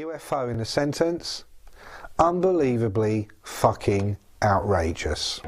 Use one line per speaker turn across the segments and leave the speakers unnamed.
UFO in the sentence? Unbelievably fucking outrageous.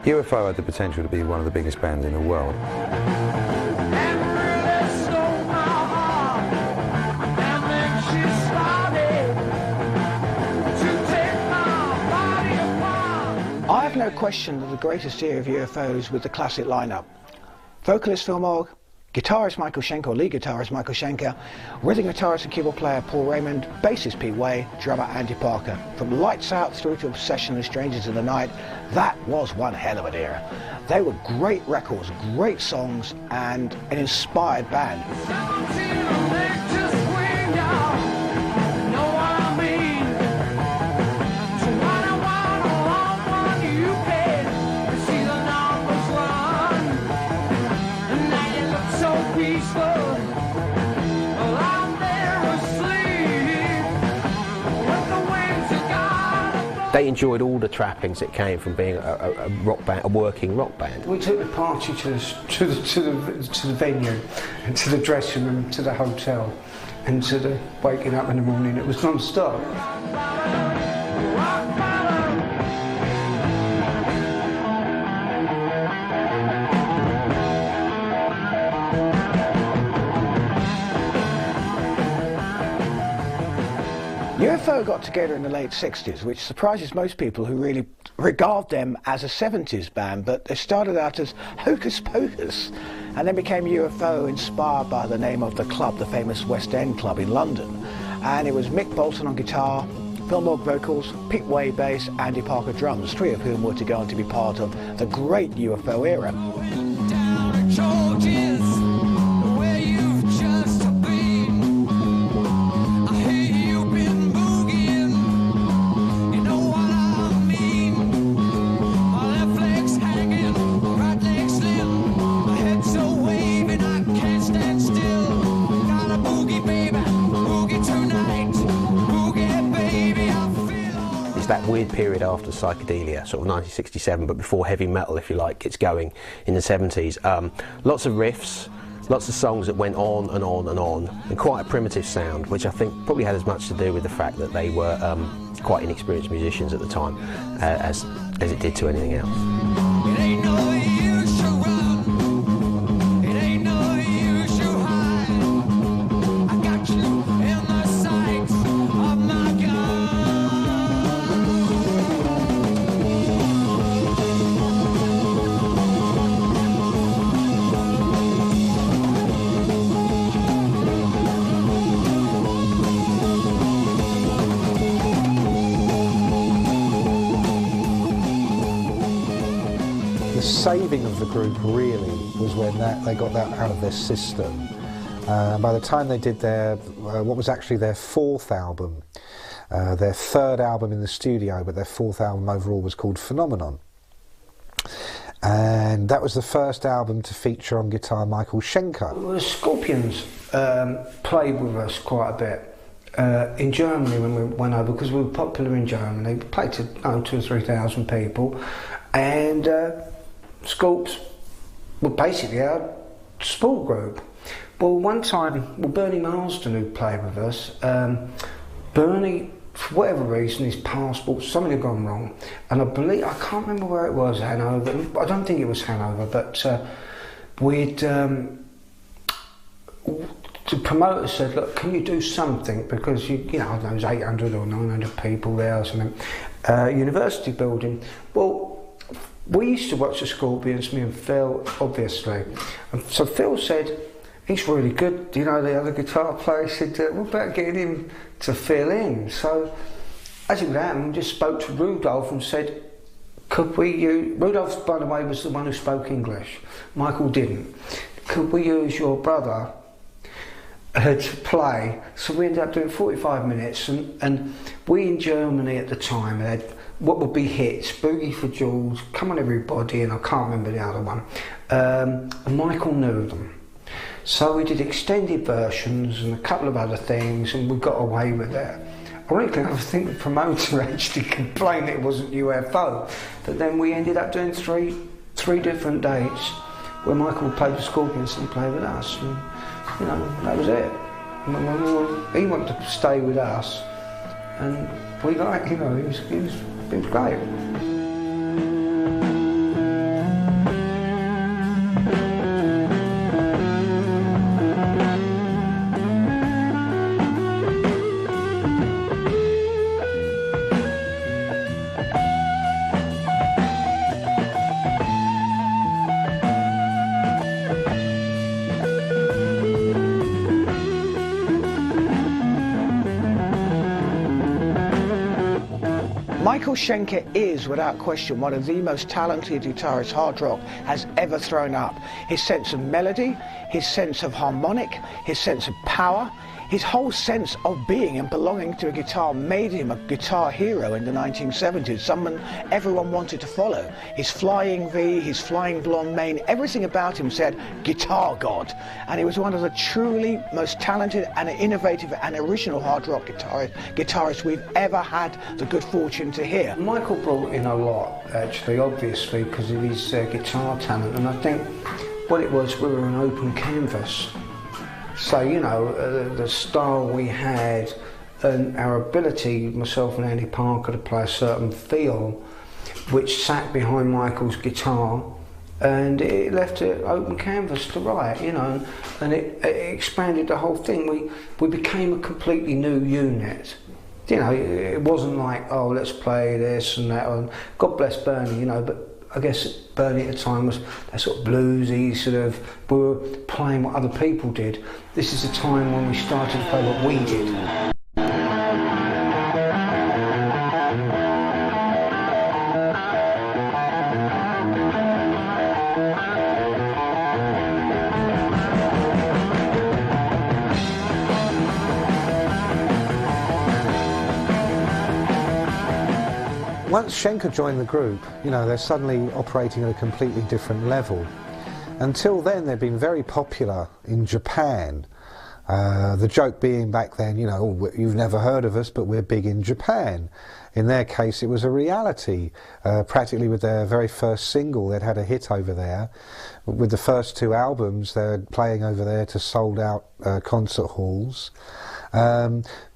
UFO had the potential to be one of the biggest bands in the world.
I have no question that the greatest era of UFOs was the classic lineup. Vocalist Phil Mogg, guitarist Michael Schenker, lead guitarist Michael Schenker, rhythm guitarist and keyboard player Paul Raymond, bassist Pete Way, drummer Andy Parker. From Lights Out through to Obsession and Strangers in the Night, that was one hell of an era. They were great records, great songs, and an inspired band.
They enjoyed all the trappings that came from being a rock band, a working rock band.
We took the party to the venue, and to the dressing room, to the hotel, and to the waking up in the morning. It was non-stop.
UFO got together in the late 60s, which surprises most people who really regard them as a 70s band, but they started out as Hocus Pocus and then became UFO, inspired by the name of the club, the famous West End club in London. And it was Mick Bolton on guitar, Phil Mogg vocals, Pete Way bass, Andy Parker drums, three of whom were to go on to be part of the great UFO era.
That weird period after psychedelia, sort of 1967, but before heavy metal, if you like, gets going in the 70s. Lots of riffs, lots of songs that went on and on and on, and quite a primitive sound, which I think probably had as much to do with the fact that they were quite inexperienced musicians at the time as it did to anything else.
The saving of the group really was when they got that out of their system. By the time they did their, what was actually their fourth album, their third album in the studio, but their fourth album overall was called Phenomenon. And that was the first album to feature on guitar Michael Schenker.
Well, the Scorpions played with us quite a bit. In Germany when we went over, because we were popular in Germany, we played to 2,000 or 3,000 people, and Scorps were basically our sport group. Well, one time, Bernie Marsden, who played with us, Bernie, for whatever reason, his passport, something had gone wrong, and I can't remember where it was, Hanover, I don't think it was Hanover, but the promoter said, look, can you do something, because you know, I don't know, there's 800 or 900 people there or something, university building. Well, we used to watch the Scorpions, me and Phil, obviously. And so Phil said, he's really good. You know, the other guitar player said, what about getting him to fill in? So, as it would happen, just spoke to Rudolph and said, could we use... Rudolph, by the way, was the one who spoke English. Michael didn't. Could we use your brother to play? So we ended up doing 45 minutes, and we in Germany at the time had what would be hits, Boogie for Jules, Come On Everybody, and I can't remember the other one. And Michael knew them. So we did extended versions and a couple of other things, and we got away with it. Ironically, I think the promoter actually complained that it wasn't UFO, but then we ended up doing three different dates where Michael played with Scorpions and played with us, and you know, that was it. He wanted to stay with us, and we got, you know, it was great.
Michael Schenker is, without question, one of the most talented guitarists hard rock has ever thrown up. His sense of melody, his sense of harmonic, his sense of power, his whole sense of being and belonging to a guitar made him a guitar hero in the 1970s, someone everyone wanted to follow. His flying V, his flying blonde mane, everything about him said guitar god. And he was one of the truly most talented and innovative and original hard rock guitarists we've ever had the good fortune to hear.
Michael brought in a lot, actually, obviously, because of his guitar talent, and I think what it was, we were an open canvas. So, you know, the style we had and our ability, myself and Andy Parker, to play a certain feel, which sat behind Michael's guitar, and it left it open canvas to write, you know, and it expanded the whole thing. We became a completely new unit. You know, it wasn't like, oh, let's play this and that, and God bless Bernie, you know, but I guess Bernie at the time was that sort of bluesy, sort of, we were playing what other people did. This is the time when we started to play what we did.
Once Schenker joined the group, you know, they're suddenly operating at a completely different level. Until then, they'd been very popular in Japan. The joke being back then, you know, oh, you've never heard of us, but we're big in Japan. In their case, it was a reality. Practically with their very first single, they'd had a hit over there. With the first two albums, they're playing over there to sold out concert halls.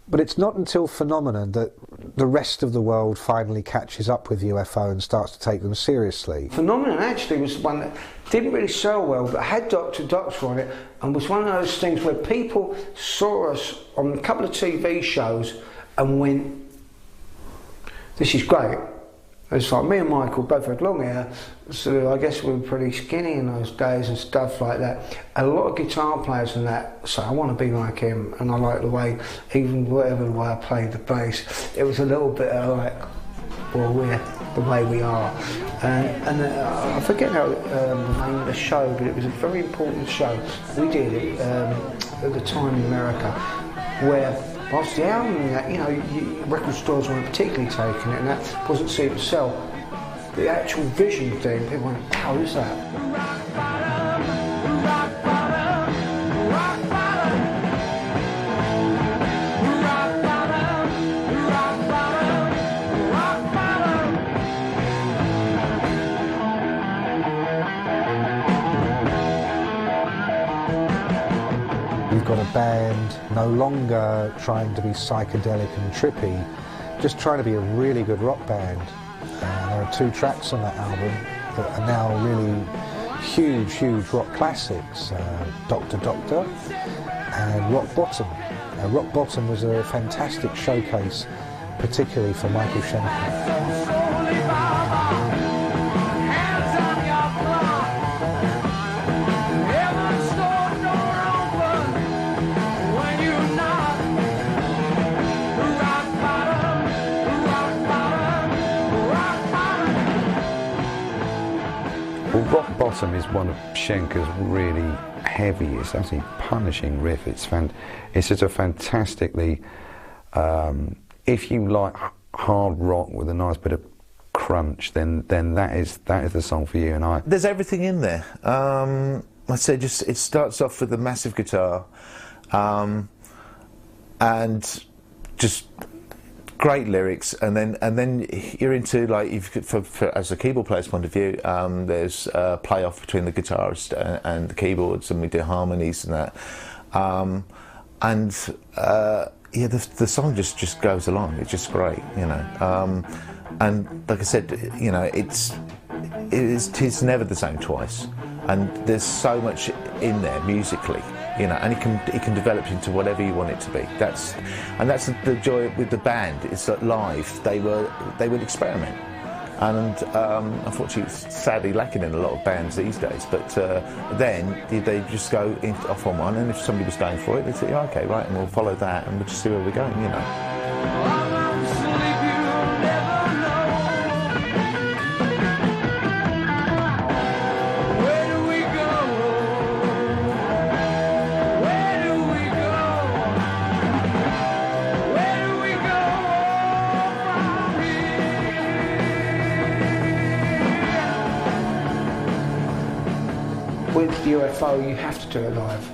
But it's not until Phenomenon that the rest of the world finally catches up with UFO and starts to take them seriously.
Phenomenon actually was the one that didn't really sell well, but had Dr. Doctor on it, and was one of those things where people saw us on a couple of TV shows and went, this is great. It's like me and Michael both had long hair, so I guess we were pretty skinny in those days and stuff like that. A lot of guitar players and that, so I want to be like him, and I like the way, even whatever the way I played the bass, it was a little bit like, well, we're the way we are. And I forget how the name of the show, but it was a very important show. We did it at the time in America, where whilst the album, you know, record stores weren't particularly taking it, and that wasn't seen to sell. The actual vision thing, people went, how is that?
You've got a band no longer trying to be psychedelic and trippy, just trying to be a really good rock band. There are 2 tracks on that album that are now really huge rock classics, Dr. Doctor and Rock Bottom. Rock Bottom was a fantastic showcase, particularly for Michael Schenker.
Well, Rock Bottom is one of Schenker's really heaviest, absolutely punishing riff. It's just a fantastically, if you like hard rock with a nice bit of crunch, then that is the song for you. And
there's everything in there. I'd say it starts off with a massive guitar, and just great lyrics, and then you're into, like, as a keyboard player's point of view, there's a play-off between the guitarist and the keyboards, and we do harmonies and that, yeah, the song just goes along. It's just great, you know. And like I said, you know, it's never the same twice, and there's so much in there musically, you know, and it can develop into whatever you want it to be. That's the joy with the band. Is that live they would experiment, and unfortunately it's sadly lacking in a lot of bands these days. But then they just go off on one, and if somebody was going for it, they'd say, oh, okay, right, and we'll follow that, and we'll just see where we're going, you know.
With UFO, you have to do it live.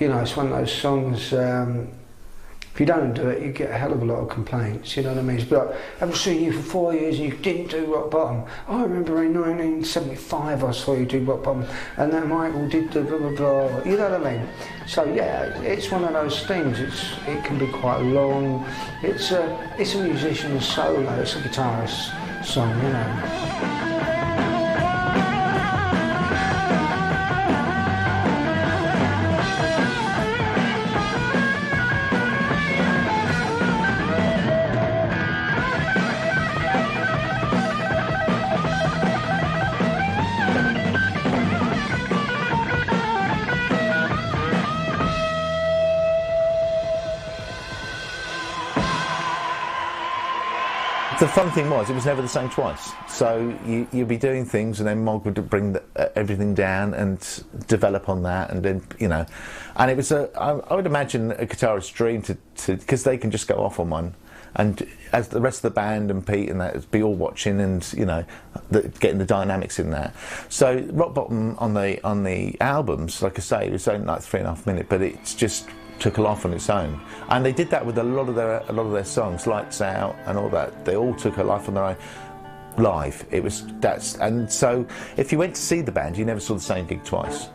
You know, it's one of those songs, if you don't do it, you get a hell of a lot of complaints, you know what I mean? It's like, I've seen you for 4 years and you didn't do Rock Bottom. I remember in 1975 I saw you do Rock Bottom, and then Michael did the blah blah blah, you know what I mean? So yeah, it's one of those things, it can be quite long. It's a musician's solo, it's a guitarist's song, you know.
The fun thing was, it was never the same twice. So you'd be doing things, and then Mog would bring everything down and develop on that, and then, you know, and it was I would imagine a guitarist's dream to because they can just go off on one, and as the rest of the band and Pete and that be all watching, and you know, getting the dynamics in that. So Rock Bottom on the albums, like I say, it was only like 3.5 minutes, but it's just took off on its own, and they did that with a lot of their songs, Lights Out and all that. They all took a life on their own live. And so if you went to see the band, you never saw the same gig twice.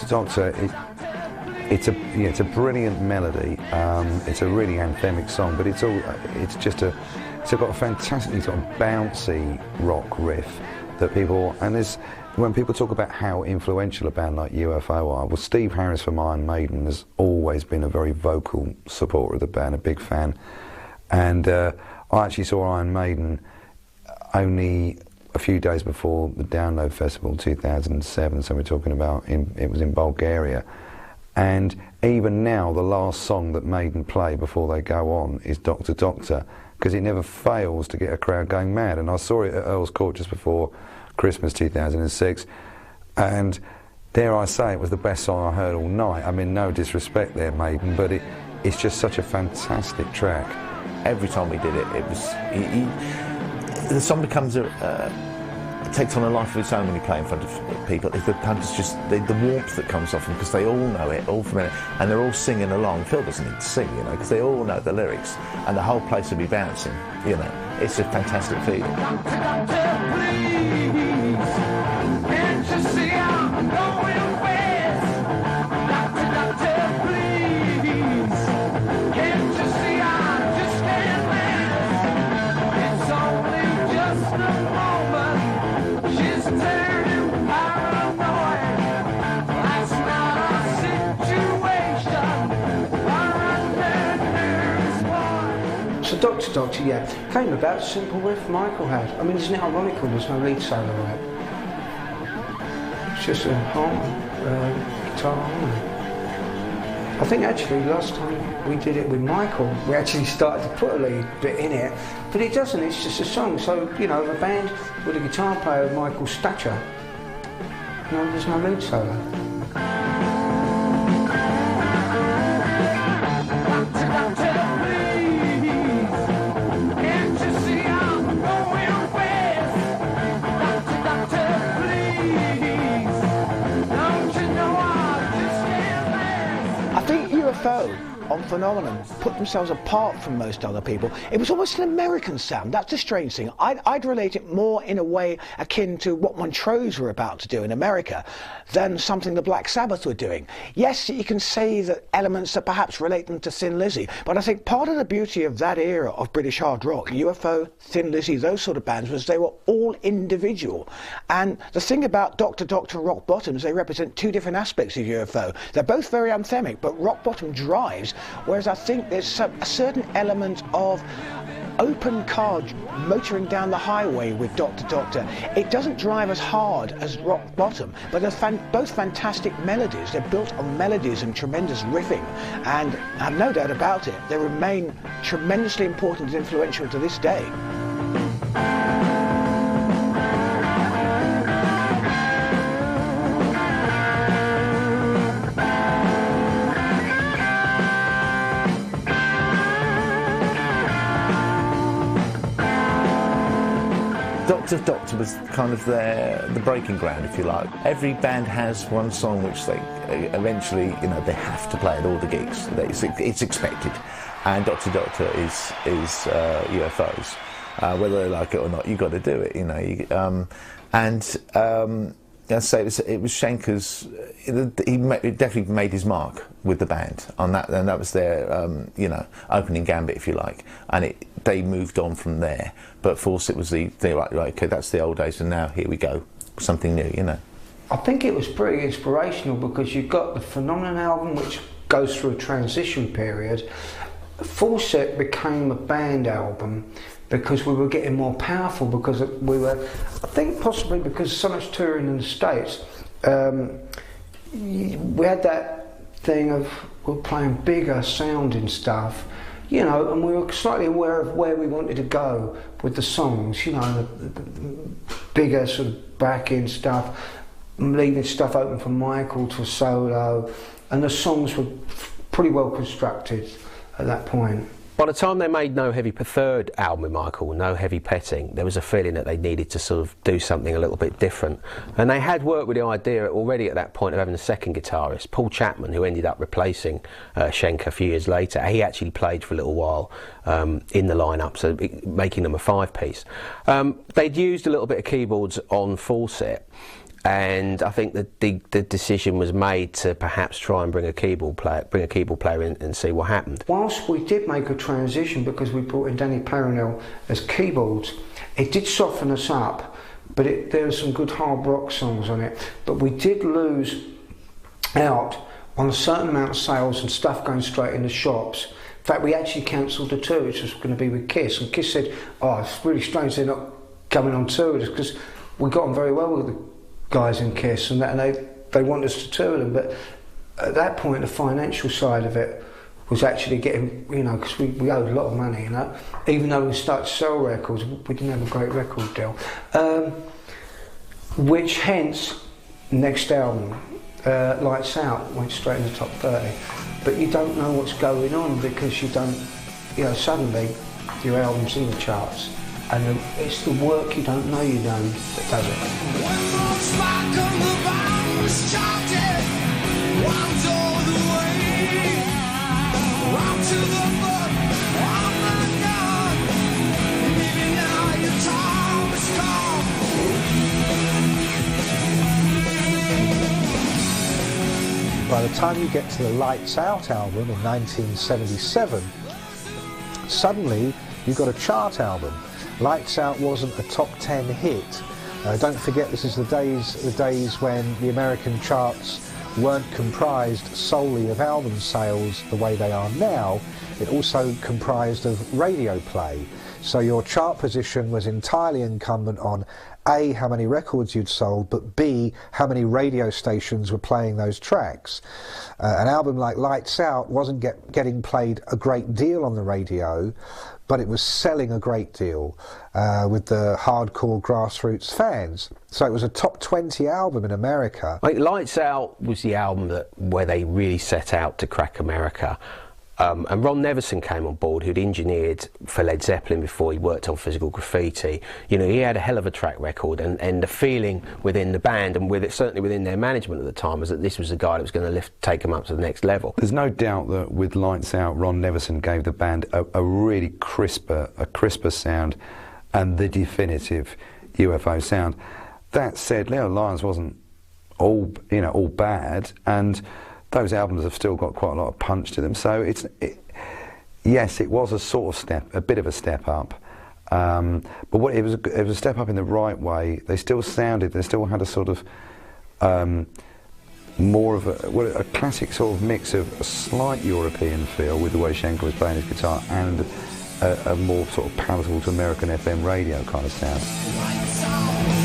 Doctor, it's a brilliant melody. It's a really anthemic song, but it's got a fantastically sort of bouncy rock riff that when people talk about how influential a band like UFO are, well, Steve Harris from Iron Maiden has always been a very vocal supporter of the band, a big fan, and I actually saw Iron Maiden only a few days before the Download Festival 2007, so we're talking about it was in Bulgaria, and even now the last song that Maiden play before they go on is Doctor Doctor, because it never fails to get a crowd going mad. And I saw it at Earl's Court just before Christmas 2006, and dare I say it was the best song I heard all night. I mean, no disrespect there, Maiden, but it's just such a fantastic track.
Every time we did it, it was the song becomes takes on a life of its own when you play in front of people. The punters just the warmth that comes off them, because they all know it, all familiar, and they're all singing along. Phil doesn't need to sing, you know, because they all know the lyrics, and the whole place will be bouncing. You know, it's a fantastic feeling.
Doctor, doctor, please, can't you see I'm going west? Doctor, doctor, please, can't you
So Doctor Doctor, yeah, came about simple riff Michael had. I mean, isn't it ironical there's no lead solo on it? It's just a guitar harmony. I think actually last time we did it with Michael, we actually started to put a lead bit in it, but it doesn't, it's just a song. So, you know, a band with a guitar player of Michael's stature, no, there's no lead solo.
UFO on Phenomenon put themselves apart from most other people. It was almost an American sound. That's the strange thing. I'd relate it more in a way akin to what Montrose were about to do in America than something the Black Sabbath were doing. Yes, you can say that elements that perhaps relate them to Thin Lizzy, but I think part of the beauty of that era of British hard rock, UFO, Thin Lizzy, those sort of bands, was they were all individual. And the thing about Dr. Doctor and Rock Bottom is they represent two different aspects of UFO. They're both very anthemic, but Rock Bottom drives, whereas I think there's a certain element of open car motoring down the highway with Dr. Doctor. It doesn't drive as hard as Rock Bottom, but they're both fantastic melodies. They're built on melodies and tremendous riffing, and I have no doubt about it, they remain tremendously important and influential to this day.
Doctor was kind of the breaking ground, if you like. Every band has one song which they eventually, you know, they have to play at all the gigs. It's expected, and Doctor is UFOs. Whether they like it or not, you got to do it, you know. I'd say it was Schenker's. He definitely made his mark with the band on that, and that was their, you know, opening gambit, if you like. And they moved on from there. But Fawcett was the like, okay, that's the old days, and now here we go, something new, you know.
I think it was pretty inspirational because you've got the Phenomenon album, which goes through a transition period. Fawcett became a band album because we were getting more powerful, because we were, I think possibly because so much touring in the States, we had that thing of we're playing bigger sounding stuff, you know, and we were slightly aware of where we wanted to go with the songs, you know, the bigger sort of back-end stuff, leaving stuff open for Michael to a solo, and the songs were pretty well constructed at that point.
By the time they made No Heavy third album with Michael, No Heavy Petting, there was a feeling that they needed to sort of do something a little bit different. And they had worked with the idea already at that point of having a second guitarist, Paul Chapman, who ended up replacing Schenker a few years later. He actually played for a little while in the lineup, so making them a five-piece. They'd used a little bit of keyboards on Fawcett, and I think that the decision was made to perhaps try and bring a keyboard player in and see what happened.
Whilst we did make a transition because we brought in Danny Parnell as keyboards, it did soften us up, but there were some good hard rock songs on it. But we did lose out on a certain amount of sales and stuff going straight in the shops. In fact, we actually cancelled the tour, which was going to be with Kiss, and Kiss said, "Oh, it's really strange they're not coming on tour with us," because we got on very well with the guys in Kiss, and they want us to tour them. But at that point, the financial side of it was actually getting, you know, because we owed a lot of money, you know. Even though we started to sell records, we didn't have a great record deal. Which hence, next album, Lights Out, went straight in the top 30. But you don't know what's going on because you don't, you know, suddenly your album's in the charts. And it's the work you don't know you done that does it. When the smoke of the bomb was charted, one's all the way, round to the foot, on the gun, maybe now your time is come.
By the time you get to the Lights Out album in 1977, suddenly you've got a chart album. Lights Out wasn't a top 10 hit. Don't forget, this is the days when the American charts weren't comprised solely of album sales the way they are now. it also comprised of radio play. So your chart position was entirely incumbent on A, how many records you'd sold, but B, how many radio stations were playing those tracks. An album like Lights Out wasn't getting played a great deal on the radio, but it was selling a great deal with the hardcore grassroots fans. So it was a top 20 album in America.
I think Lights Out was the album where they really set out to crack America. And Ron Nevison came on board, who'd engineered for Led Zeppelin before. He worked on Physical Graffiti. You know, he had a hell of a track record, and the feeling within the band, and certainly within their management at the time, was that this was the guy that was going to take them up to the next level.
There's no doubt that with Lights Out, Ron Nevison gave the band a really crisper sound, and the definitive UFO sound. That said, Leo Lyons wasn't all bad, and those albums have still got quite a lot of punch to them. So yes, it was a sort of a bit of a step up, but it was a step up in the right way. They still had a sort of more of a classic sort of mix of a slight European feel with the way Schenker was playing his guitar, and a more sort of palatable to American FM radio kind of sound.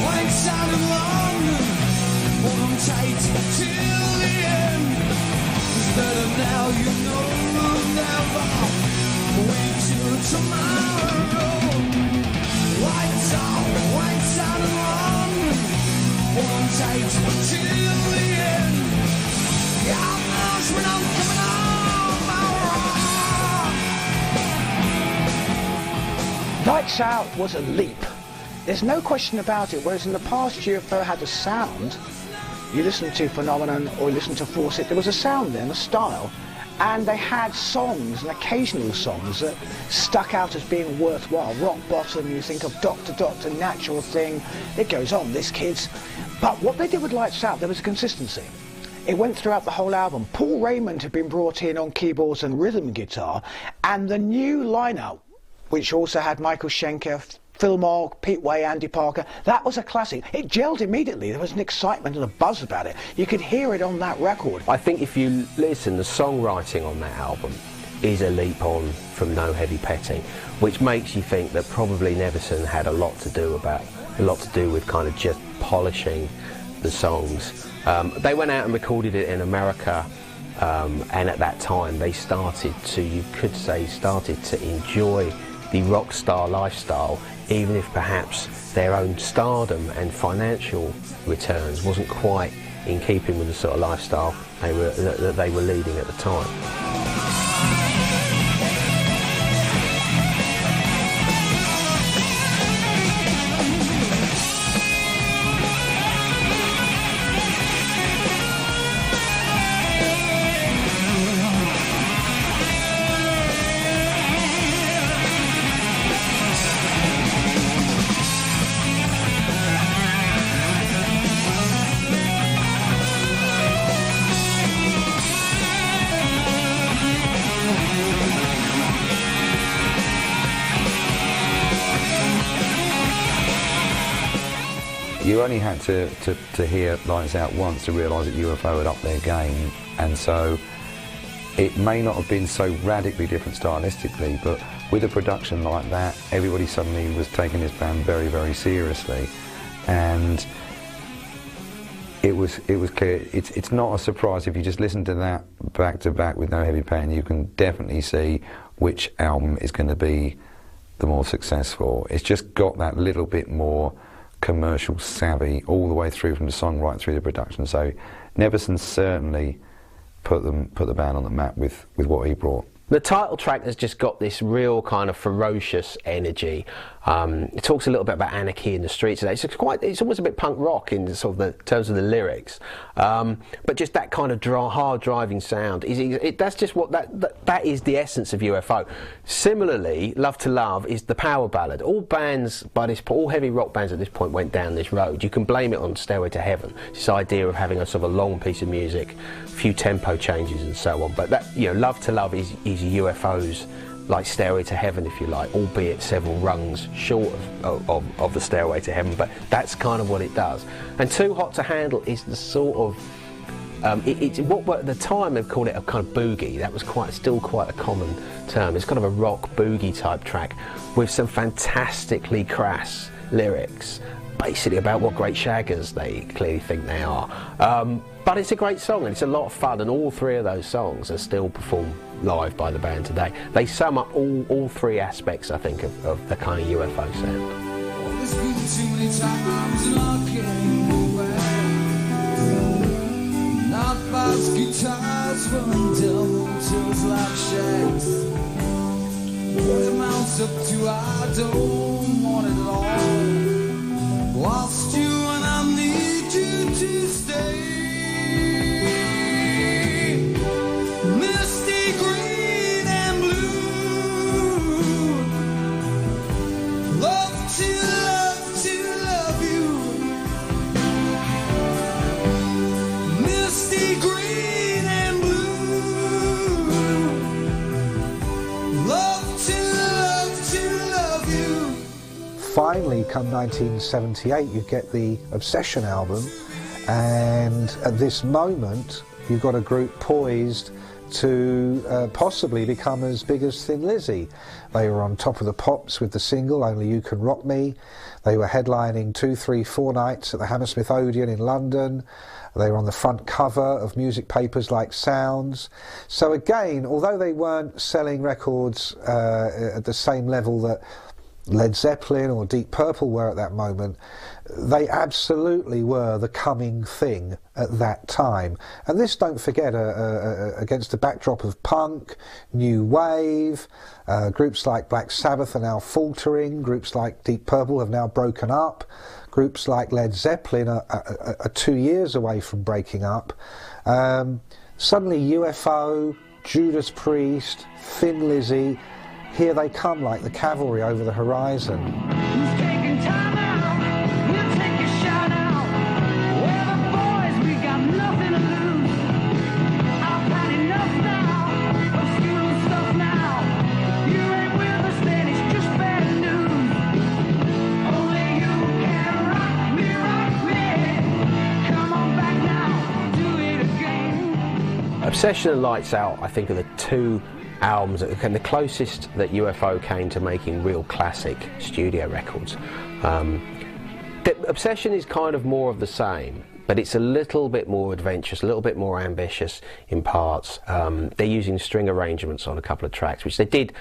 Lights out in London, hold 'em tight till the end. It's better now, you know we'll never wait till tomorrow. Lights out in London, hold 'em tight till the end. God knows when I'm coming on my road.
Lights Out was a leap. There's no question about it, whereas in the past UFO had a sound. You listen to Phenomenon or you listen to Force It, there was a sound there and a style. And they had songs, and occasional songs, that stuck out as being worthwhile. Rock Bottom, you think of Doctor Doctor, Natural Thing, it goes on, this kid's. But what they did with Lights Out, there was a consistency. It went throughout the whole album. Paul Raymond had been brought in on keyboards and rhythm guitar, and the new lineup, which also had Michael Schenker, Phil Mogg, Pete Way, Andy Parker, that was a classic. It gelled immediately. There was an excitement and a buzz about it. You could hear it on that record.
I think if you listen, the songwriting on that album is a leap on from No Heavy Petting, which makes you think that probably Nevison had a lot to do with kind of just polishing the songs. They went out and recorded it in America, and at that time they started to enjoy the rock star lifestyle, even if perhaps their own stardom and financial returns wasn't quite in keeping with the sort of lifestyle that they were leading at the time.
You only had to hear Lights Out once to realise that UFO had upped their game, and so it may not have been so radically different stylistically, but with a production like that, everybody suddenly was taking this band very, very seriously, and it was clear. It's not a surprise if you just listen to that back to back with No Heavy Petting. You can definitely see which album is going to be the more successful. It's just got that little bit more commercial savvy all the way through, from the song right through the production. So Nevison certainly put the band on the map with what he brought.
The title track has just got this real kind of ferocious energy. It talks a little bit about anarchy in the streets today. It's almost a bit punk rock in sort of the terms of the lyrics, but just that kind of hard driving sound. That's just what that is the essence of UFO. Similarly, Love to Love is the power ballad. All bands by this point, all heavy rock bands at this point went down this road. You can blame it on Stairway to Heaven. This idea of having a sort of a long piece of music, a few tempo changes and so on. But that, you know, Love to Love is UFO's like Stairway to Heaven, if you like, albeit several rungs short of the Stairway to Heaven, but that's kind of what it does. And Too Hot to Handle is the sort of What at the time they've called it a kind of boogie. That was still quite a common term. It's kind of a rock boogie type track with some fantastically crass lyrics, basically about what great shaggers they clearly think they are. But it's a great song and it's a lot of fun, and all three of those songs are still performed live by the band today. They sum up all three aspects, I think, of the kind of UFO sound.
There's been too many times and I can't go back. Not bass guitars from devil tools like shacks. What it amounts up to, I don't want it all. Lost you and I need you to stay. Misty green and blue. Love to love you. Misty green and blue. Love to love you.
Finally, come 1978, you get the Obsession album, and at this moment, you've got a group poised to possibly become as big as Thin Lizzy. They were on top of the pops with the single Only You Can Rock Me. They were headlining 2, 3, 4 nights at the Hammersmith Odeon in London. They were on the front cover of music papers like Sounds. So again, although they weren't selling records at the same level that Led Zeppelin or Deep Purple were at that moment, they absolutely were the coming thing at that time. And this, don't forget, against the backdrop of punk, new wave, groups like Black Sabbath are now faltering, groups like Deep Purple have now broken up, groups like Led Zeppelin are 2 years away from breaking up. Suddenly UFO, Judas Priest, Thin Lizzy, here they come like the cavalry over the horizon.
Who's taking time out? We'll take a shot out. We're the boys, we got nothing to lose. I've had enough now of school stuff now. You ain't with us, then it's just bad news. Only you can rock me. Come on back now, do it again.
Obsession and Lights Out, I think, are the two albums that came the closest that UFO came to making real classic studio records. The Obsession is kind of more of the same, but it's a little bit more adventurous, a little bit more ambitious in parts. They're using string arrangements on a couple of tracks, which they did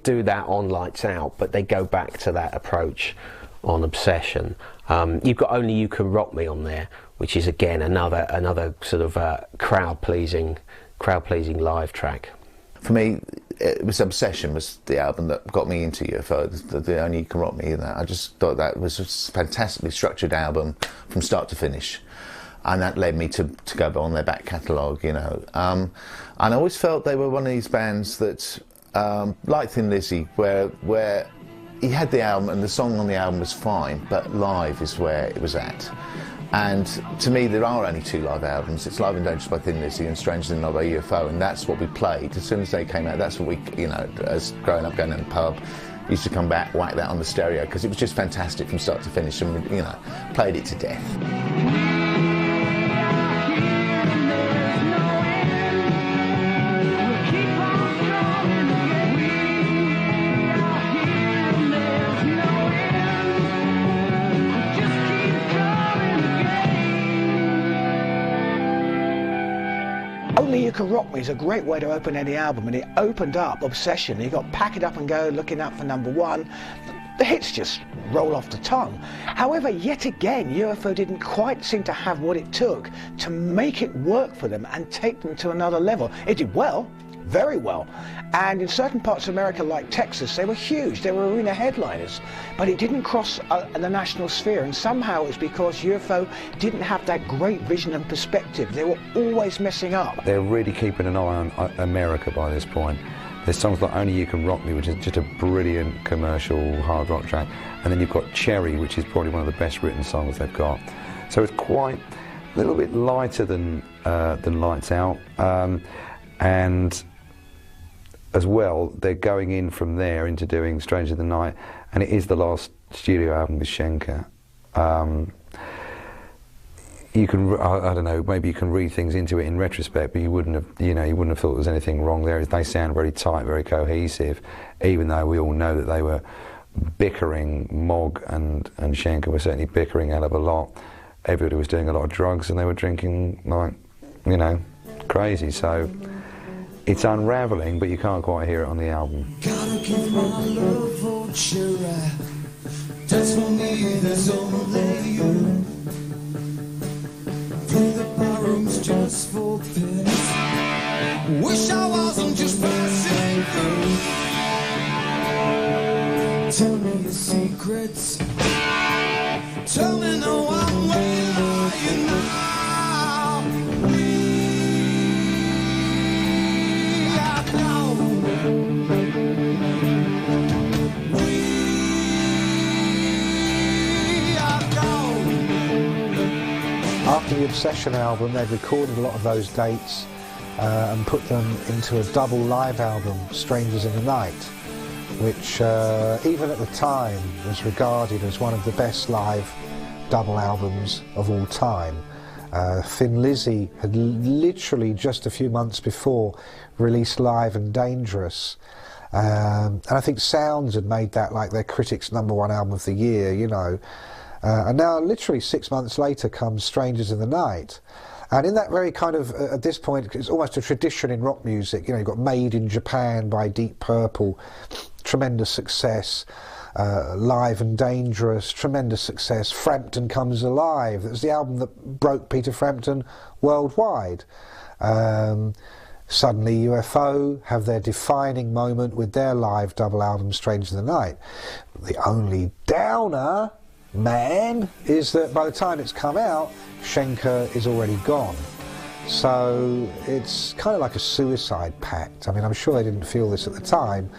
do that on Lights Out, but they go back to that approach on Obsession. You've got Only You Can Rock Me on there, which is again another sort of crowd pleasing live track.
For me, it was Obsession was the album that got me into UFO, the Only You Can Rock Me, and that. I just thought that was a fantastically structured album from start to finish. And that led me to go on their back catalogue, you know. And I always felt they were one of these bands that, like Thin Lizzy, where he had the album and the song on the album was fine, but live is where it was at. And to me, there are only two live albums. It's Live and Dangerous by Thin Lizzy and Stranger Than Love by UFO, and that's what we played. As soon as they came out, that's what we, you know, as growing up going to the pub, used to come back, whack that on the stereo, because it was just fantastic from start to finish, and, you know, played it to death.
Only You Can Rock Me is a great way to open any album, and it opened up Obsession. You got Pack It Up and Go, looking out for #1. The hits just roll off the tongue. However, yet again, UFO didn't quite seem to have what it took to make it work for them and take them to another level. It did well, very well, and in certain parts of America like Texas they were huge, they were arena headliners, but it didn't cross the national sphere, and somehow it's because UFO didn't have that great vision and perspective. They were always messing up.
They're really keeping an eye on America by this point. There's songs like Only You Can Rock Me, which is just a brilliant commercial hard rock track, and then you've got Cherry, which is probably one of the best written songs they've got. So it's quite a little bit lighter than Lights Out, and as well, they're going in from there into doing Stranger Than Night, and it is the last studio album with Schenker. you can, I don't know, maybe you can read things into it in retrospect, but you wouldn't have, you wouldn't have thought there was anything wrong there. They sound very tight, very cohesive, even though we all know that they were bickering. Mogg and Schenker were certainly bickering a hell of a lot. Everybody was doing a lot of drugs and they were drinking like, crazy. So it's unravelling, but you can't quite hear it on the album.
Gotta keep my love for cherry. That's for me, there's only you. Through the barrooms just for pennies. Wish I wasn't just passing through. Tell me your secrets. Tell me no one where are you now? We are gone. We are gone.
After the Obsession album, they'd recorded a lot of those dates and put them into a double live album, Strangers in the Night, which even at the time was regarded as one of the best live double albums of all time. Thin Lizzy had literally just a few months before released Live and Dangerous, and I think Sounds had made that like their critics' #1 album of the year, and now literally 6 months later comes Strangers in the Night. And in that very kind of, at this point, it's almost a tradition in rock music. You've got Made in Japan by Deep Purple, tremendous success. Live and Dangerous, tremendous success. Frampton Comes Alive, that was the album that broke Peter Frampton worldwide. Suddenly UFO have their defining moment with their live double album, Strangers in the Night. The only downer, man, is that by the time it's come out, Schenker is already gone. So it's kind of like a suicide pact. I mean, I'm sure they didn't feel this at the time,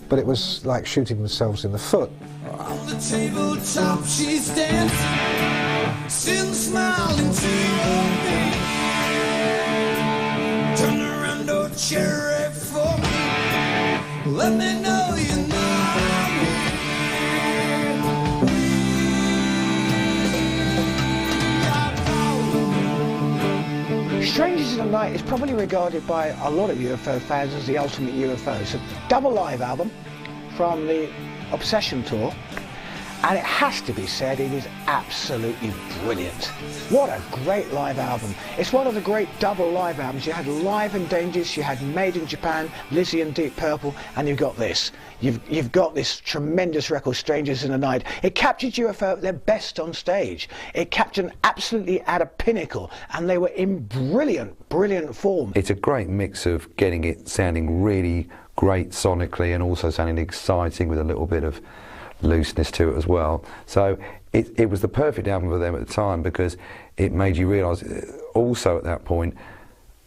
but it was like shooting themselves in the foot.
On the tabletop she's dancing, still smiling to me. Turn around, oh cherry, for me. Let me know you know me.
Strangers in the Night is probably regarded by a lot of UFO fans as the ultimate UFO. It's a double live album from the Obsession tour, and it has to be said it is absolutely brilliant. What a great live album. It's one of the great double live albums. You had Live and Dangerous, you had Made in Japan, Lizzy and Deep Purple, and you've got this. You've got this tremendous record, Strangers in the Night. It captured UFO at their best on stage. It captured them absolutely at a pinnacle, and they were in brilliant form.
It's a great mix of getting it sounding really great sonically and also sounding exciting with a little bit of looseness to it as well. So it was the perfect album for them at the time, because it made you realise also at that point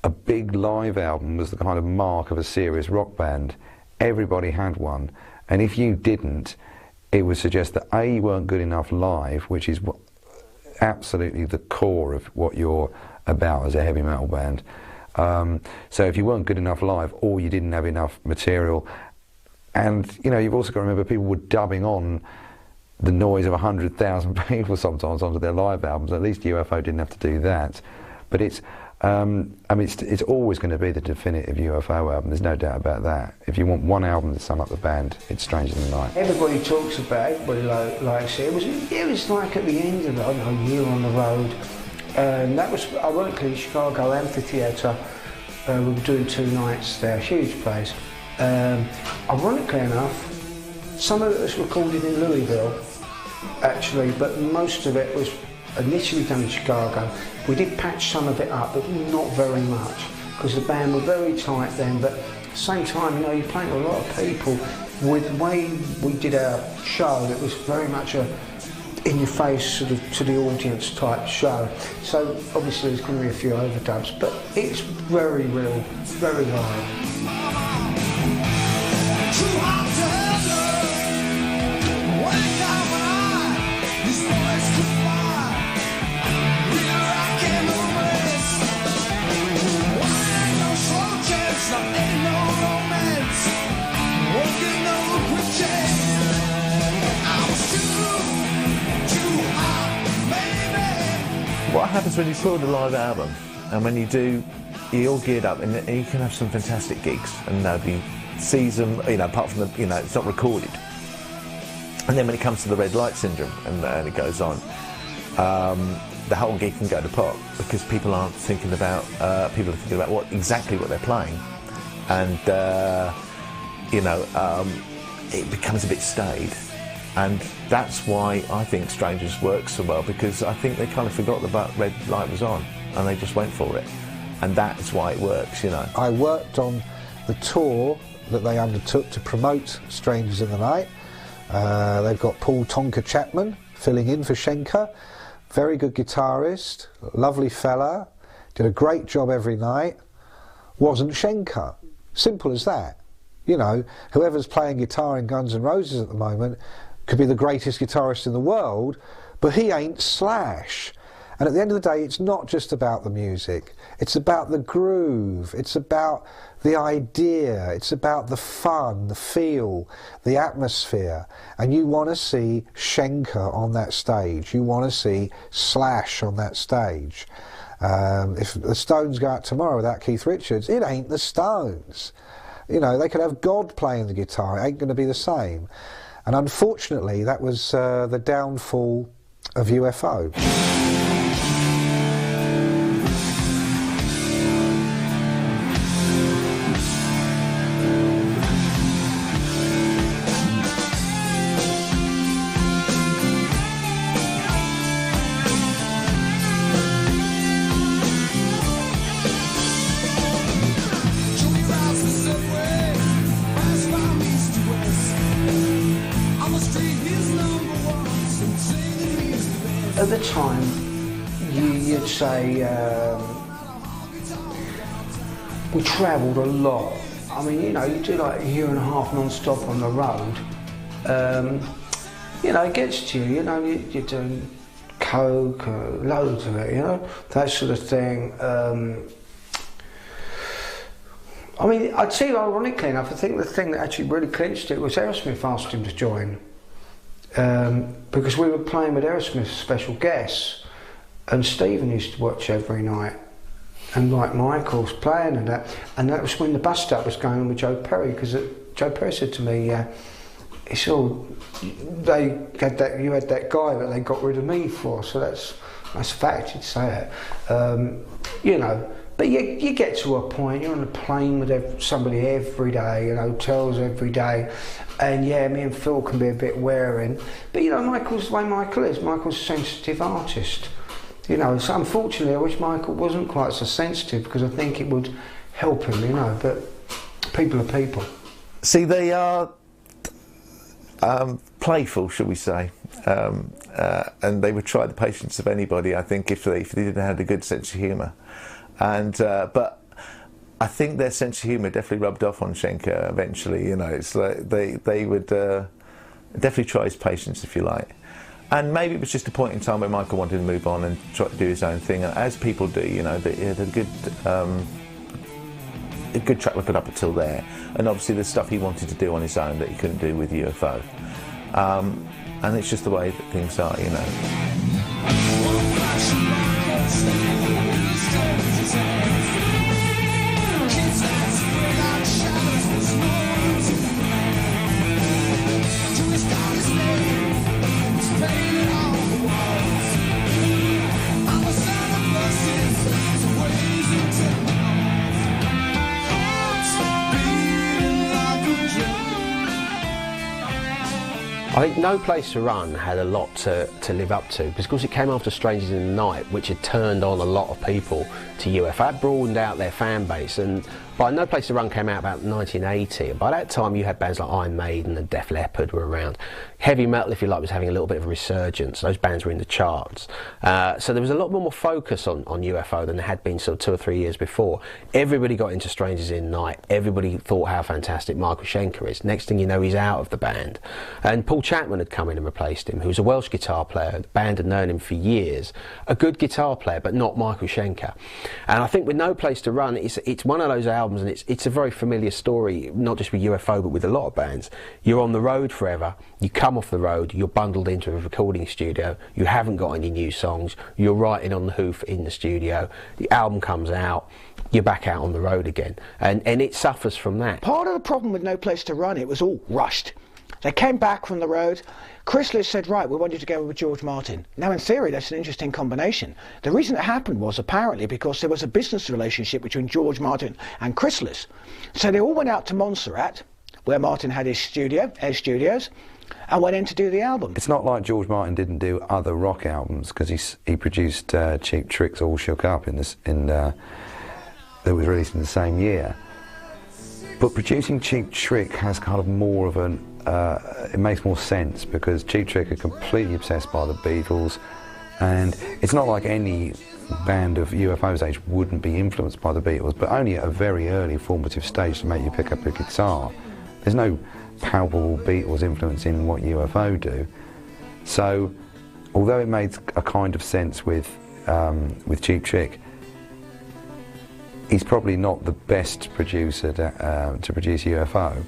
a big live album was the kind of mark of a serious rock band. Everybody had one, and if you didn't, it would suggest that A, you weren't good enough live, which is absolutely the core of what you're about as a heavy metal band. So if you weren't good enough live, or you didn't have enough material, and you've also got to remember people were dubbing on the noise of 100,000 people sometimes onto their live albums. At least UFO didn't have to do that. But it's always going to be the definitive UFO album. There's no doubt about that. If you want one album to sum up the band, it's Strangers in the Night.
Everybody talks about it, everybody likes it. It was like at the end of it, I don't know, a year on the road. That was, ironically, Chicago Amphitheatre. We were doing 2 nights there, huge place. Ironically enough, some of it was recorded in Louisville, actually, but most of it was initially done in Chicago. We did patch some of it up, but not very much, because the band were very tight then, but at the same time, you're playing a lot of people. With the way we did our show, it was very much a in-your-face sort of to the audience type show. So obviously there's going to be a few overdubs, but it's very real, very live.
Too hot to handle. Wake up when this voice could fly. Real rock and no race. Why ain't no slow chance? There ain't no romance. Walking over quick change. I was too hot, baby.
What happens when you record a live album, and when you do, you're all geared up, and you can have some fantastic gigs, and nobody sees them, you know, apart from the, you know, it's not recorded. And then when it comes to the red light syndrome, and it goes on, the whole gig can go to pot, because people aren't thinking about, people are thinking about exactly what they're playing, and you know, it becomes a bit staid. And that's why I think Strangers works so well, because I think they kind of forgot the red light was on and they just went for it. And that's why it works, you know.
I worked on the tour that they undertook to promote Strangers in the Night. They've got Paul Tonka Chapman filling in for Schenker. Very good guitarist, lovely fella, did a great job every night. Wasn't Schenker. Simple as that. You know, whoever's playing guitar in Guns N' Roses at the moment could be the greatest guitarist in the world, but he ain't Slash. And at the end of the day, it's not just about the music. It's about the groove. It's about the idea. It's about the fun, the feel, the atmosphere. And you want to see Schenker on that stage. You want to see Slash on that stage. If the Stones go out tomorrow without Keith Richards, it ain't the Stones. You know, they could have God playing the guitar. It ain't going to be the same. And unfortunately, that was the downfall of UFO.
At the time, you'd say we travelled a lot. I mean, you know, you do like a year and a half non-stop on the road. You know, it gets to you. You know, you're doing coke, loads of it. You know, that sort of thing. I mean, I'd say, ironically enough, I think the thing that actually really clinched it was Aerosmith asked him to join. Because we were playing with Aerosmith's special guests, and Stephen used to watch every night, and like Michael's playing and that was when the bust-up was going on with Joe Perry, because Joe Perry said to me, it's all, you had that guy that they got rid of me for, so that's a fact, you'd say it. You know, but you get to a point, you're on a plane with somebody every day, in hotels every day, and yeah, me and Phil can be a bit wearing, but you know, Michael's the way Michael is. Michael's a sensitive artist. You know, so unfortunately I wish Michael wasn't quite so sensitive, because I think it would help him, you know, but people are people.
See, they are playful, shall we say, and they would try the patience of anybody, I think, if they didn't have a good sense of humour. And but I think their sense of humour definitely rubbed off on Schenker eventually. You know, it's like they would definitely try his patience, if you like. And maybe it was just a point in time where Michael wanted to move on and try to do his own thing, as people do. You know, he had a good track record up until there, and obviously there's stuff he wanted to do on his own that he couldn't do with UFO. And it's just the way that things are, you know.
I think No Place to Run had a lot to live up to, because of course it came after Strangers in the Night, which had turned on a lot of people to UFO. It broadened out their fan base, and by No Place to Run came out about 1980, and by that time you had bands like Iron Maiden and Def Leppard were around. Heavy metal, if you like, was having a little bit of a resurgence. Those bands were in the charts. So there was a lot more focus on UFO than there had been sort of 2 or 3 years before. Everybody got into Strangers in the Night. Everybody thought how fantastic Michael Schenker is. Next thing you know, he's out of the band. And Paul Chapman had come in and replaced him, who was a Welsh guitar player. The band had known him for years. A good guitar player, but not Michael Schenker. And I think with No Place to Run, it's one of those albums albums, and it's a very familiar story, not just with UFO but with a lot of bands. You're on the road forever, you come off the road, you're bundled into a recording studio, you haven't got any new songs, you're writing on the hoof in the studio, the album comes out, you're back out on the road again, and it suffers from that.
Part of the problem with No Place to Run, it was all rushed. They came back from the road. Chrysalis said, right, we want you to go with George Martin. Now, in theory, that's an interesting combination. The reason it happened was apparently because there was a business relationship between George Martin and Chrysalis. So they all went out to Montserrat, where Martin had his studio, Air Studios, and went in to do the album.
It's not like George Martin didn't do other rock albums, because he produced Cheap Trick's All Shook Up that was released in the same year. But producing Cheap Trick has kind of more of an it makes more sense, because Cheap Trick are completely obsessed by the Beatles, and it's not like any band of UFO's age wouldn't be influenced by the Beatles, but only at a very early formative stage to make you pick up a guitar. There's no palpable Beatles influence in what UFO do. So, although it made a kind of sense with Cheap Trick, he's probably not the best producer to produce UFO.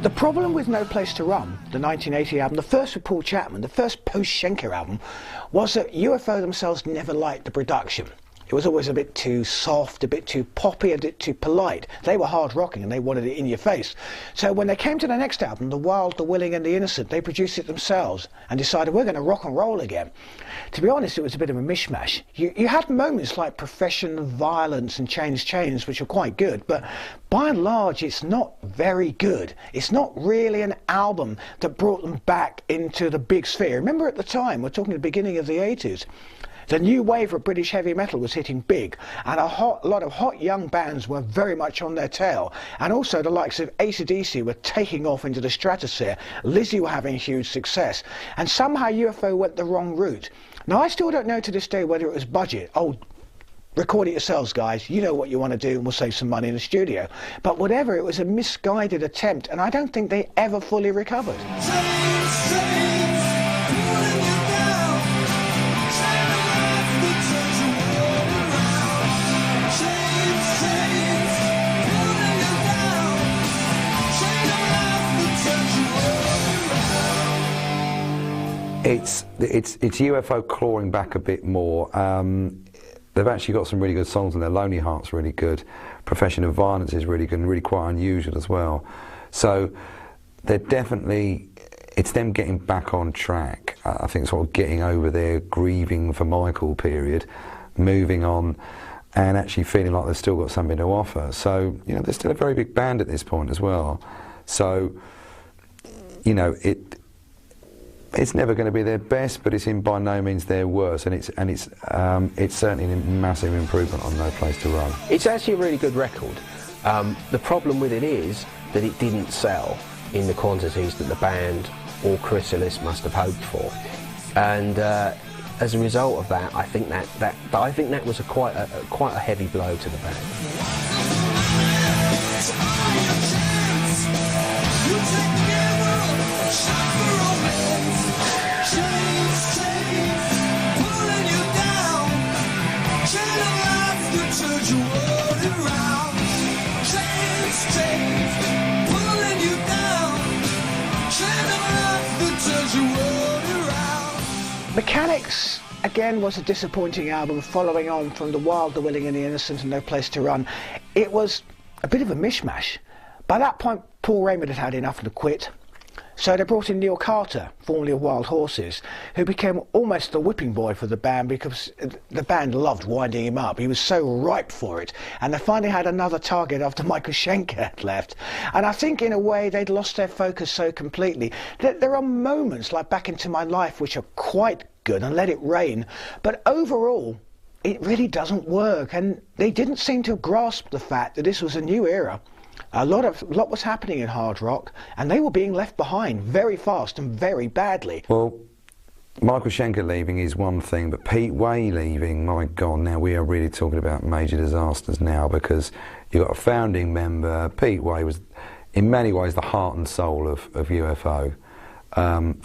The problem with No Place to Run, the 1980 album, the first with Paul Chapman, the first post-Schenker album, was that UFO themselves never liked the production. It was always a bit too soft, a bit too poppy, a bit too polite. They were hard rocking and they wanted it in your face. So when they came to the next album, The Wild, the Willing and the Innocent, they produced it themselves and decided we're going to rock and roll again. To be honest, it was a bit of a mishmash. You had moments like Profession, Violence and Chains, which were quite good, but by and large it's not very good. It's not really an album that brought them back into the big sphere. Remember at the time, we're talking the beginning of the 80s, the new wave of British heavy metal was hitting big, and a lot of hot young bands were very much on their tail. And also the likes of AC/DC were taking off into the stratosphere. Lizzie were having huge success. And somehow UFO went the wrong route. Now, I still don't know to this day whether it was budget. Oh, record it yourselves, guys. You know what you want to do, and we'll save some money in the studio. But whatever, it was a misguided attempt, and I don't think they ever fully recovered.
It's UFO clawing back a bit more. They've actually got some really good songs in there. Lonely Heart's really good. Profession of Violence is really good and really quite unusual as well. So they're definitely, it's them getting back on track. I think sort of getting over their grieving for Michael period, moving on, and actually feeling like they've still got something to offer. So, you know, they're still a very big band at this point as well. So, you know, it's never going to be their best, but it's by no means their worst, and it's certainly a massive improvement on No Place to Run.
It's actually a really good record. The problem with it is that it didn't sell in the quantities that the band or Chrysalis must have hoped for, and as a result of that, I think that was quite a heavy blow to the band.
Mechanics, again, was a disappointing album following on from The Wild, the Willing and the Innocent and No Place to Run. It was a bit of a mishmash. By that point, Paul Raymond had had enough and quit. So they brought in Neil Carter, formerly of Wild Horses, who became almost the whipping boy for the band because the band loved winding him up. He was so ripe for it. And they finally had another target after Michael Schenker had left. And I think in a way they'd lost their focus so completely that there are moments like Back Into My Life which are quite good and Let It Rain. But overall, it really doesn't work. And they didn't seem to grasp the fact that this was a new era. A lot was happening in hard rock, and they were being left behind very fast and very badly.
Well, Michael Schenker leaving is one thing, but Pete Way leaving, my God, now we are really talking about major disasters now, because you've got a founding member. Pete Way was, in many ways, the heart and soul of UFO.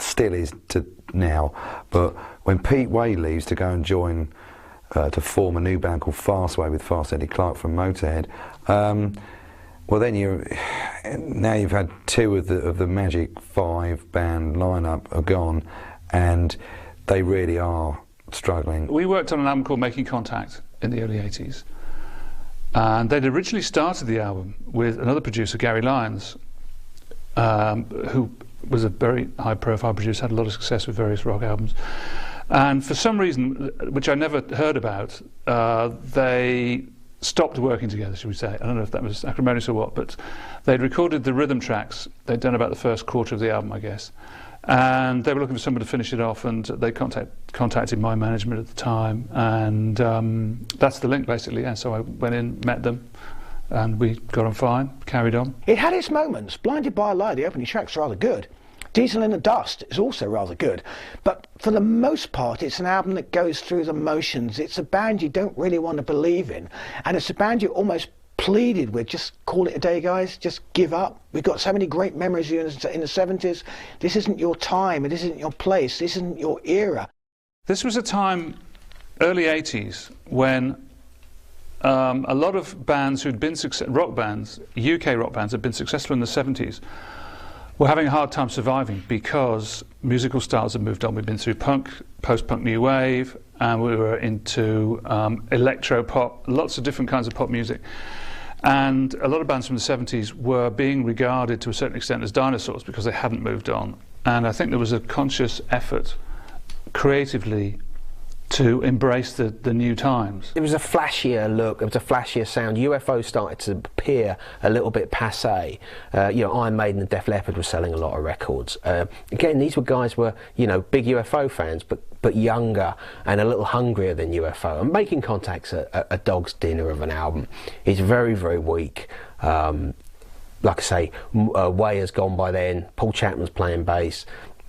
Still is to now, but when Pete Way leaves to go and join, to form a new band called Fastway with Fast Eddie Clarke from Motorhead, well then now you've had two of the Magic 5 band lineup are gone, and they really are struggling.
We worked on an album called Making Contact in the early 80s, and they'd originally started the album with another producer, Gary Lyons, who was a very high-profile producer, had a lot of success with various rock albums. And for some reason, which I never heard about, they stopped working together, should we say. I don't know if that was acrimonious or what, but they'd recorded the rhythm tracks. They'd done about the first quarter of the album, I guess. And they were looking for somebody to finish it off, and they contacted my management at the time, and that's the link, basically, yeah. So I went in, met them, and we got on fine, carried on.
It had its moments. Blinded by a Lie, the opening track's rather good. Diesel in the Dust is also rather good, but for the most part it's an album that goes through the motions. It's a band you don't really want to believe in, and it's a band you almost pleaded with, just call it a day, guys, just give up. We've got so many great memories in the 70s. This isn't your time, it isn't your place, this isn't your era.
This was a time, early 80s, when a lot of bands who'd been rock bands, UK rock bands, had been successful in the 70s, were having a hard time surviving because musical styles had moved on. We'd been through punk, post-punk new wave, and we were into electro-pop, lots of different kinds of pop music. And a lot of bands from the 70s were being regarded to a certain extent as dinosaurs because they hadn't moved on. And I think there was a conscious effort creatively to embrace the new times.
It was a flashier look, it was a flashier sound. UFO started to appear a little bit passé. Iron Maiden and Def Leppard were selling a lot of records. Again, these were guys were, big UFO fans, but younger and a little hungrier than UFO. And Making Contact's a dog's dinner of an album. It's very, very weak. Like I say, Way has gone by then. Paul Chapman's playing bass.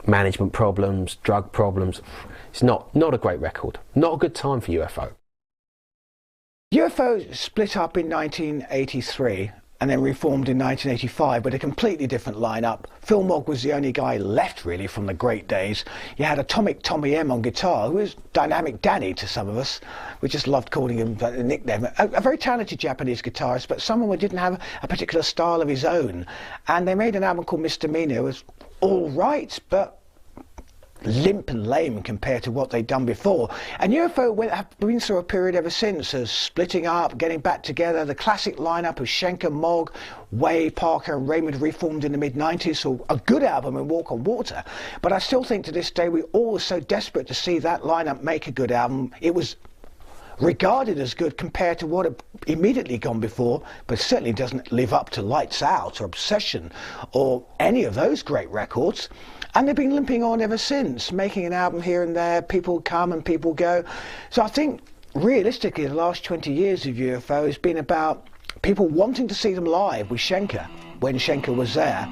Management problems, drug problems. It's not a great record. Not a good time for UFO.
UFO split up in 1983 and then reformed in 1985 with a completely different lineup. Phil Mogg was the only guy left really from the great days. You had Atomic Tommy M on guitar, who was Dynamic Danny to some of us. We just loved calling him a nickname. A very talented Japanese guitarist, but someone who didn't have a particular style of his own. And they made an album called Misdemeanor. It was all right, but limp and lame compared to what they'd done before. And UFO have been through a period ever since of splitting up, getting back together. The classic lineup of Schenker, Mogg, Way, Parker and Raymond reformed in the mid-90s, so a good album in Walk on Water. But I still think to this day we all were so desperate to see that lineup make a good album. It was regarded as good compared to what had immediately gone before, but certainly doesn't live up to Lights Out or Obsession or any of those great records. And they've been limping on ever since, making an album here and there. People come and people go. So I think realistically the last 20 years of UFO has been about people wanting to see them live with Schenker when Schenker was there,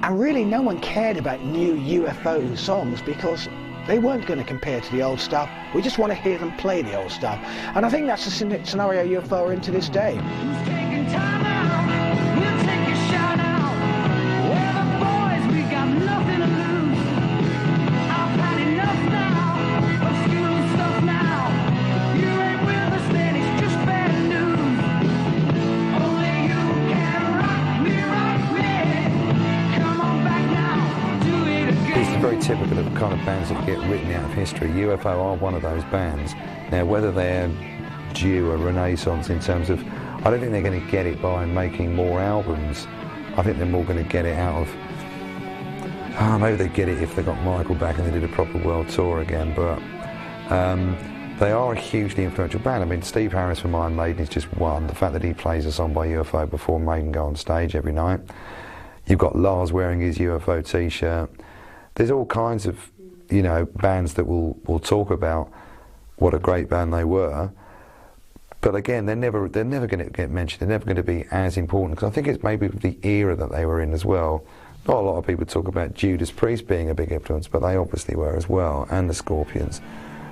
and really no one cared about new UFO songs because they weren't going to compare to the old stuff. We just want to hear them play the old stuff. And I think that's the scenario UFO are in to this day.
Who's taking time out? We'll take a shot out. We're the boys, we got nothing to lose. I've had enough now of school stuff now. You ain't with us, then it's just bad news. Only you can rock me. Come on back now, do it again.
This is very typical of the kind of bands that get written out of history. UFO are one of those bands. Now, whether they're due a renaissance in terms of, I don't think they're going to get it by making more albums. I think they're more going to get it out of, maybe they get it if they got Michael back and they did a proper world tour again, but they are a hugely influential band. I mean, Steve Harris from Iron Maiden is just one. The fact that he plays a song by UFO before Maiden go on stage every night. You've got Lars wearing his UFO t-shirt. There's all kinds of, bands that will talk about what a great band they were. But again, they're never going to get mentioned. They're never going to be as important, because I think it's maybe the era that they were in as well. Not a lot of people talk about Judas Priest being a big influence, but they obviously were as well, and the Scorpions.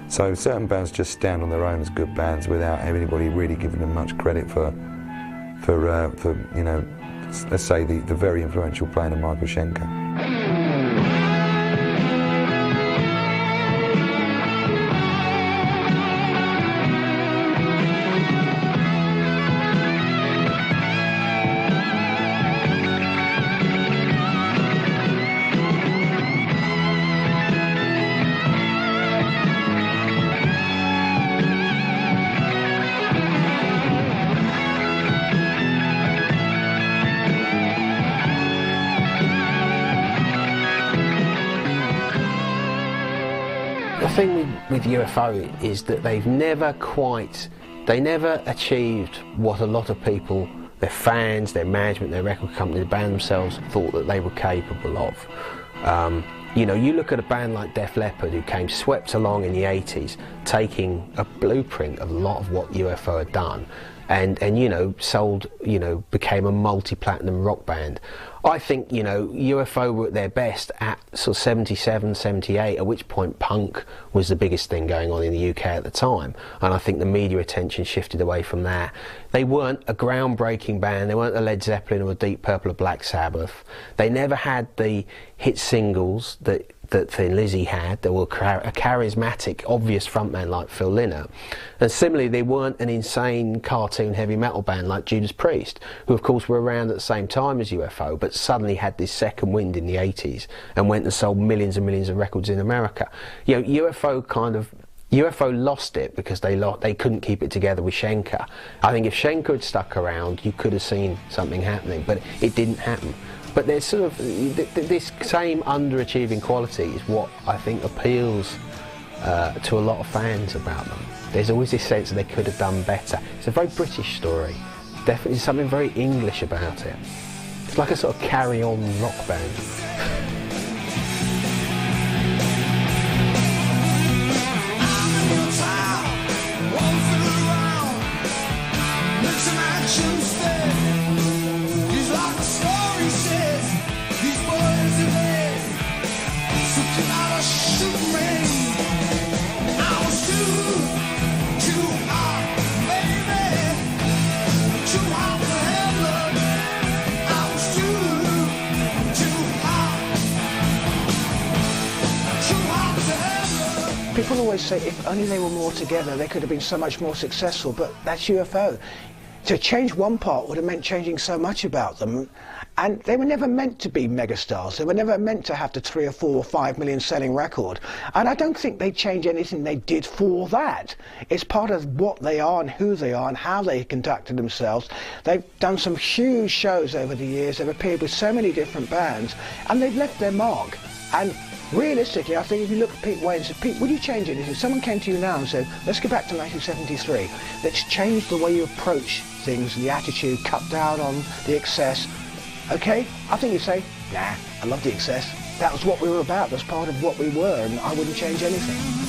So certain bands just stand on their own as good bands without anybody really giving them much credit for you know, let's say the very influential playing of Michael Schenker.
The thing with UFO is that they never achieved what a lot of people, their fans, their management, their record company, the band themselves, thought that they were capable of. You know, you look at a band like Def Leppard, who came swept along in the 80s, taking a blueprint of a lot of what UFO had done, and you know, sold, you know, became a multi-platinum rock band. I think, you know, UFO were at their best at sort of 77, 78, at which point punk was the biggest thing going on in the UK at the time, and I think the media attention shifted away from that. They weren't a groundbreaking band, they weren't a Led Zeppelin or a Deep Purple or Black Sabbath. They never had the hit singles that Thin Lizzy had. They were a charismatic, obvious frontman like Phil Lynott. And similarly, they weren't an insane cartoon heavy metal band like Judas Priest, who of course were around at the same time as UFO, but suddenly had this second wind in the 80s and went and sold millions and millions of records in America. You know, UFO lost it because they couldn't keep it together with Schenker. I think if Schenker had stuck around, you could have seen something happening, but it didn't happen. But there's sort of this same underachieving quality is what I think appeals to a lot of fans about them. There's always this sense that they could have done better. It's a very British story. Definitely something very English about it. It's like a sort of carry-on rock band.
People always say if only they were more together, they could have been so much more successful, but that's UFO. To change one part would have meant changing so much about them, and they were never meant to be megastars. They were never meant to have the 3 or 4 or 5 million selling record, and I don't think they changed anything they did for that. It's part of what they are and who they are and how they conducted themselves. They've done some huge shows over the years. They've appeared with so many different bands, and they've left their mark. And realistically, I think if you look at Pete Wayne and said, Pete, would you change anything? If someone came to you now and said, let's go back to 1973, let's change the way you approach things, the attitude, cut down on the excess, okay? I think you'd say, nah, I love the excess. That was what we were about, that's part of what we were, and I wouldn't change anything.